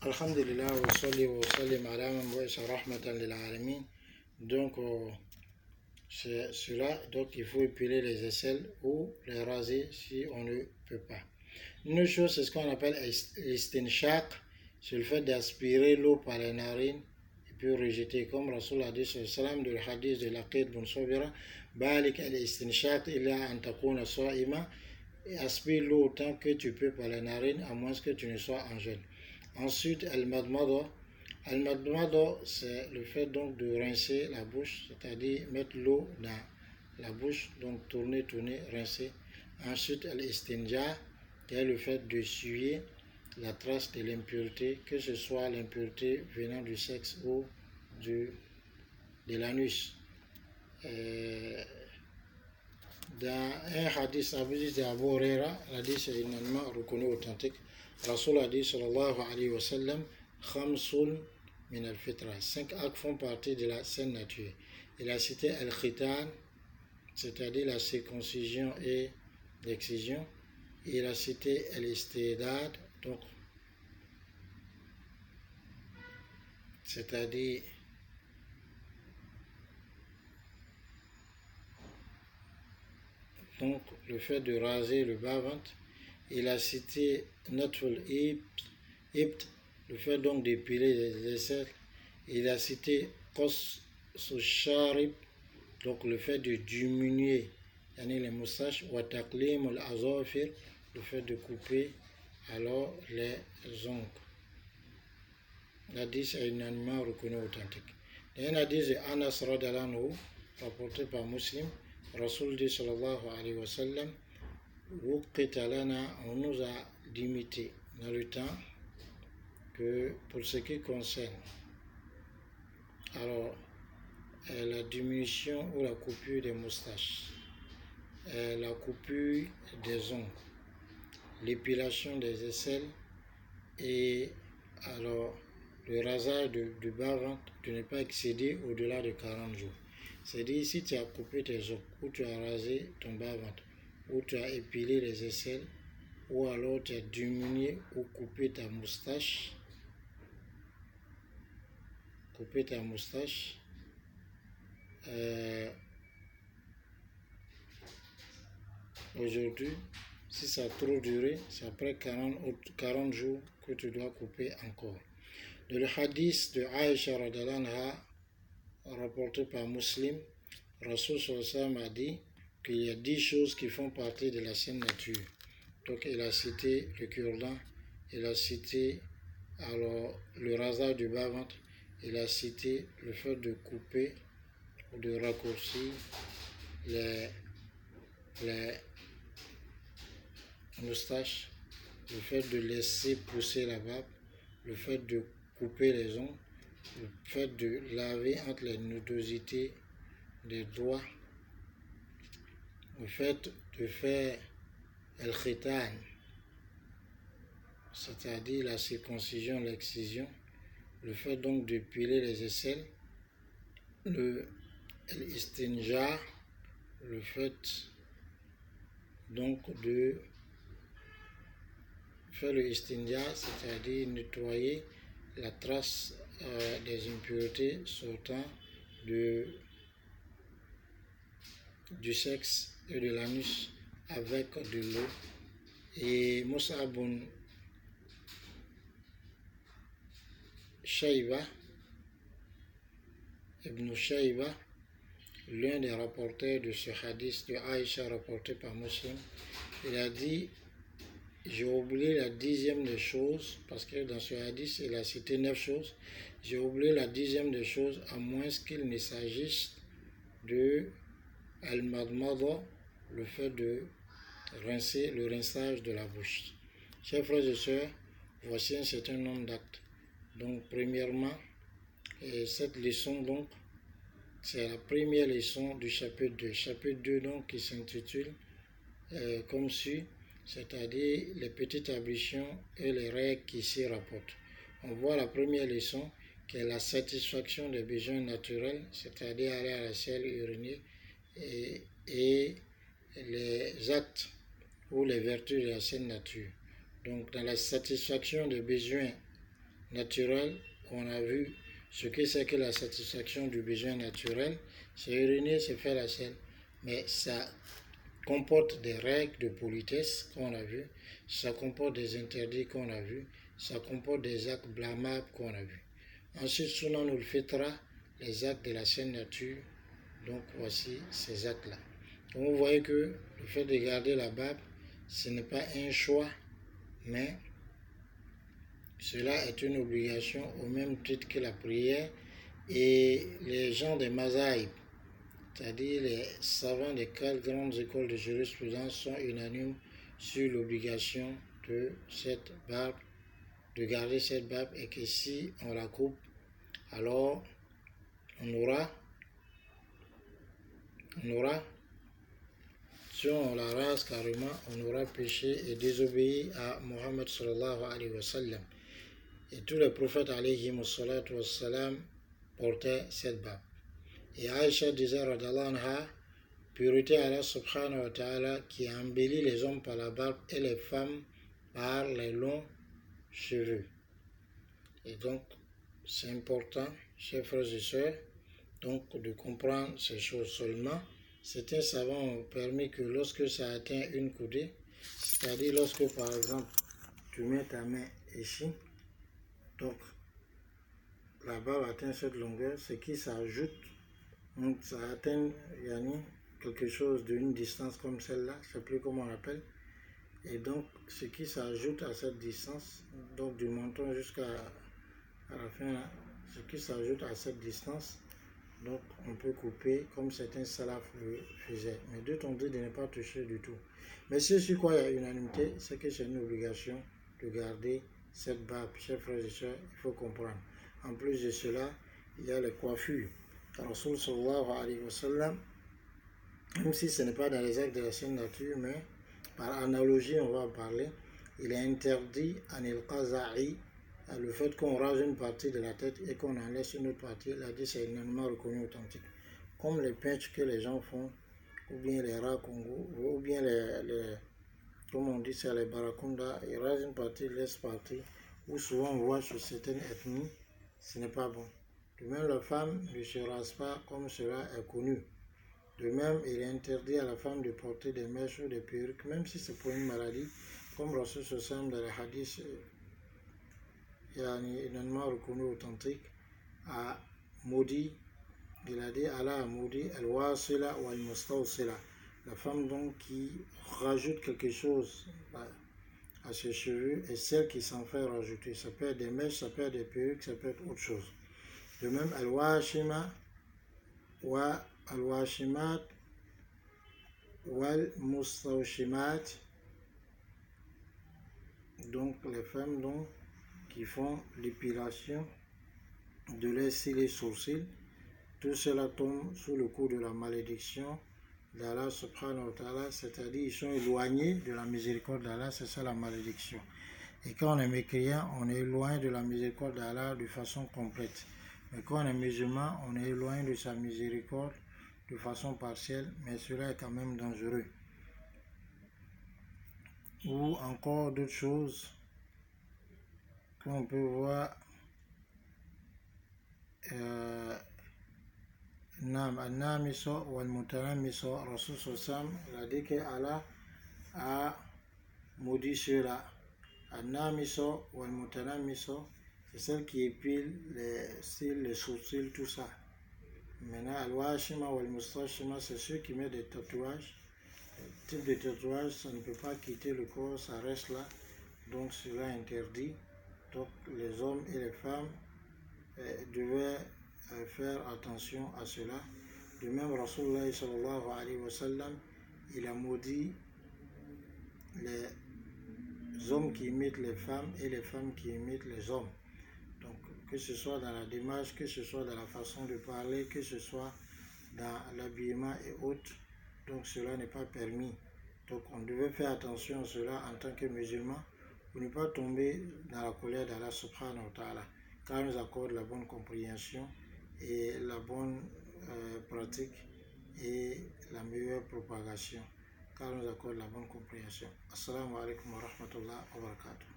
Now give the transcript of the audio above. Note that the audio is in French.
Alhamdulillah, wa salli wa sallim ala man bu'isa rahmatan lil alamin. Donc, c'est cela. Donc, il faut épiler les aisselles ou les raser si on ne peut pas. Une autre chose, c'est ce qu'on appelle l'istinshaq. C'est le fait d'aspirer l'eau par les narines et puis rejeter. Comme Rasul a dit sur le salam de le hadith de Laqid bin Sabira, Balik al-istinshaq illa an takuna sa'ima. Et aspire l'eau autant que tu peux par les narines, à moins que tu ne sois en jeûne. Ensuite, al-madmada. Al-madmada, c'est le fait donc de rincer la bouche, c'est-à-dire mettre l'eau dans la bouche, donc tourner, rincer. Ensuite, al-istinja, qui est le fait de suyer la trace de l'impureté, que ce soit l'impureté venant du sexe ou de l'anus. Dans un hadith d'Abu Huraira, l'hadith est unanimement reconnu authentique. Rasul a dit sallallahu alayhi wa sallam, khamsun min al-fitra. 5 actes font partie de la saine nature. Il a cité al-khitan, c'est-à-dire la circoncision et l'excision. Il a cité al-istidad, donc c'est-à-dire donc le fait de raser le bas-ventre. Il a cité Natful Ibt, le fait donc d'épiler les aisselles. Il a cité Qos Susharib, donc le fait de diminuer les moustaches. Wataklim al-Azafir, le fait de couper alors les ongles. L'hadith est unanimement reconnu authentique. Il y a un hadith de Anas radhiyallahu anhu, rapporté par Muslim. Rasul dit sallallahu alayhi wa sallam, on nous a limité dans le temps que pour ce qui concerne alors la diminution ou la coupure des moustaches, la coupure des ongles, l'épilation des aisselles et alors le rasage du bas-ventre de ne pas excéder au-delà de 40 jours. C'est-à-dire si tu as coupé tes ongles ou tu as rasé ton bas-ventre ou tu as épilé les aisselles, ou alors tu as diminué ou coupé ta moustache, aujourd'hui, si ça a trop duré, c'est après 40 jours que tu dois couper encore. Dans le hadith de Aïcha radhiyallahu anha, rapporté par Muslim, Rasul sallallahu alayhi wa sallam a dit qu'il y a 10 choses qui font partie de la saine nature. Donc il a cité le cure-dent, il a cité alors le rasage du bas-ventre, il a cité le fait de couper ou de raccourcir les moustaches, le fait de laisser pousser la barbe, le fait de couper les ongles, le fait de laver entre les nodosités des doigts, le fait de faire al-khitan, c'est-à-dire la circoncision, l'excision, le fait donc de piler les aisselles, l'istinja, le fait donc de faire le istinja, c'est-à-dire nettoyer la trace des impuretés sortant du sexe et de l'anus avec de l'eau. Et Mus'ab ibn Shayba, l'un des rapporteurs de ce hadith de Aïcha rapporté par Muslim, il a dit, j'ai oublié la 10e des choses, parce que dans ce hadith il a cité 9 choses, j'ai oublié la 10e des choses, à moins qu'il ne s'agisse de al-madmada, le fait de rincer, le rinçage de la bouche. Chers frères et sœurs, voici un certain nombre d'actes. Donc premièrement, cette leçon donc, c'est la première leçon du chapitre 2. Chapitre 2 donc qui s'intitule comme suit, c'est-à-dire les petites ablutions et les règles qui s'y rapportent. On voit la première leçon qui est la satisfaction des besoins naturels, c'est-à-dire aller à la selle, uriner, et les actes ou les vertus de la saine nature. Donc dans la satisfaction des besoins naturel, on a vu ce que c'est que la satisfaction du besoin naturel. C'est uriner, c'est faire la selle. Mais ça comporte des règles de politesse qu'on a vu, ça comporte des interdits qu'on a vu, ça comporte des actes blâmables qu'on a vu. Ensuite, Sunan al-Fitra, les actes de la saine nature. Donc voici ces actes-là. Donc vous voyez que le fait de garder la barbe, ce n'est pas un choix, mais cela est une obligation au même titre que la prière. Et les gens des Mazahib, c'est-à-dire les savants des 4 grandes écoles de jurisprudence, sont unanimes sur l'obligation de cette barbe, de garder cette barbe, et que si on la coupe, alors on aura, si on la rase carrément, on aura péché et désobéi à Mohammed sallallahu alayhi wa sallam. Et tous les prophètes alayhi wa sallam portaient cette barbe. Et Aïcha disait, radallahu anha, purité à Allah subhanahu wa ta'ala qui embellit les hommes par la barbe et les femmes par les longs cheveux. Et donc, c'est important, chers frères et sœurs, donc de comprendre ces choses seulement. Certains savants ont permis que lorsque ça atteint une coudée, c'est-à-dire lorsque par exemple tu mets ta main ici, donc la barbe atteint cette longueur, ce qui s'ajoute, donc ça atteint quelque chose d'une distance comme celle-là, je ne sais plus comment on appelle, et donc ce qui s'ajoute à cette distance, donc du menton jusqu'à la fin, là, ce qui s'ajoute à cette distance, donc on peut couper comme certains salafs le faisaient. Mais d'autres ont dit de ne pas toucher du tout. Mais ce sur quoi il y a unanimité, c'est que c'est une obligation de garder cette barbe. Chers frères et sœurs, il faut comprendre. En plus de cela, il y a les coiffures. Rasoul sallallahu alayhi wa sallam, même si ce n'est pas dans les actes de la saine nature, mais par analogie on va en parler, il est interdit en il-qaza'i, le fait qu'on rase une partie de la tête et qu'on en laisse une autre partie. Il a dit c'est énormément reconnu authentique. Comme les pinches que les gens font, ou bien les rats Congo, ou bien comme on dit c'est les barracounda, ils rasent une partie, ils laissent partie, ou souvent on voit sur certaines ethnies, ce n'est pas bon. De même, la femme ne se rase pas comme cela est connu. De même, il est interdit à la femme de porter des mèches ou des perruques, même si c'est pour une maladie, comme Rasul sallam dans les hadiths, énormément reconnu authentique, a maudit, il a dit Allah a maudit al-wasila ou al-mustawsila, la femme donc qui rajoute quelque chose à ses cheveux et celle qui s'en fait rajouter. Ça peut être des mèches, ça peut être des perruques, ça peut être autre chose. De même, al-washima ou al-washimat ou al-mustawshimat, donc les femmes donc qui font l'épilation de leurs cils et sourcils, tout cela tombe sous le coup de la malédiction d'Allah subhanahu wa ta'ala, c'est-à-dire ils sont éloignés de la miséricorde d'Allah, c'est ça la malédiction. Et quand on est mécréant, on est éloigné de la miséricorde d'Allah de façon complète. Mais quand on est musulman, on est éloigné de sa miséricorde de façon partielle, mais cela est quand même dangereux. Ou encore d'autres choses qu'on peut voir. An-namiso wal mutanamiso, Rasul sallam, il a dit que Allah a maudit ceux-là. An-namiso wal mutanamiso, c'est celle qui épile les cils, les sourcils, tout ça. Maintenant, al-washima wal mustashima, c'est ceux qui mettent des tatouages. Le type de tatouage, ça ne peut pas quitter le corps, ça reste là. Donc cela est interdit. Donc les hommes et les femmes devaient faire attention à cela. De même, Rasulullah sallallahu alayhi wa sallam, il a maudit les hommes qui imitent les femmes et les femmes qui imitent les hommes. Donc, que ce soit dans la démarche, que ce soit dans la façon de parler, que ce soit dans l'habillement et autres, donc cela n'est pas permis. Donc, on devait faire attention à cela en tant que musulman pour ne pas tomber dans la colère d'Allah subhanahu wa ta'ala, car il nous accorde la bonne compréhension et la bonne pratique et la meilleure propagation, car il nous accorde la bonne compréhension. Assalamu alaikum wa rahmatullah wa barakatuh.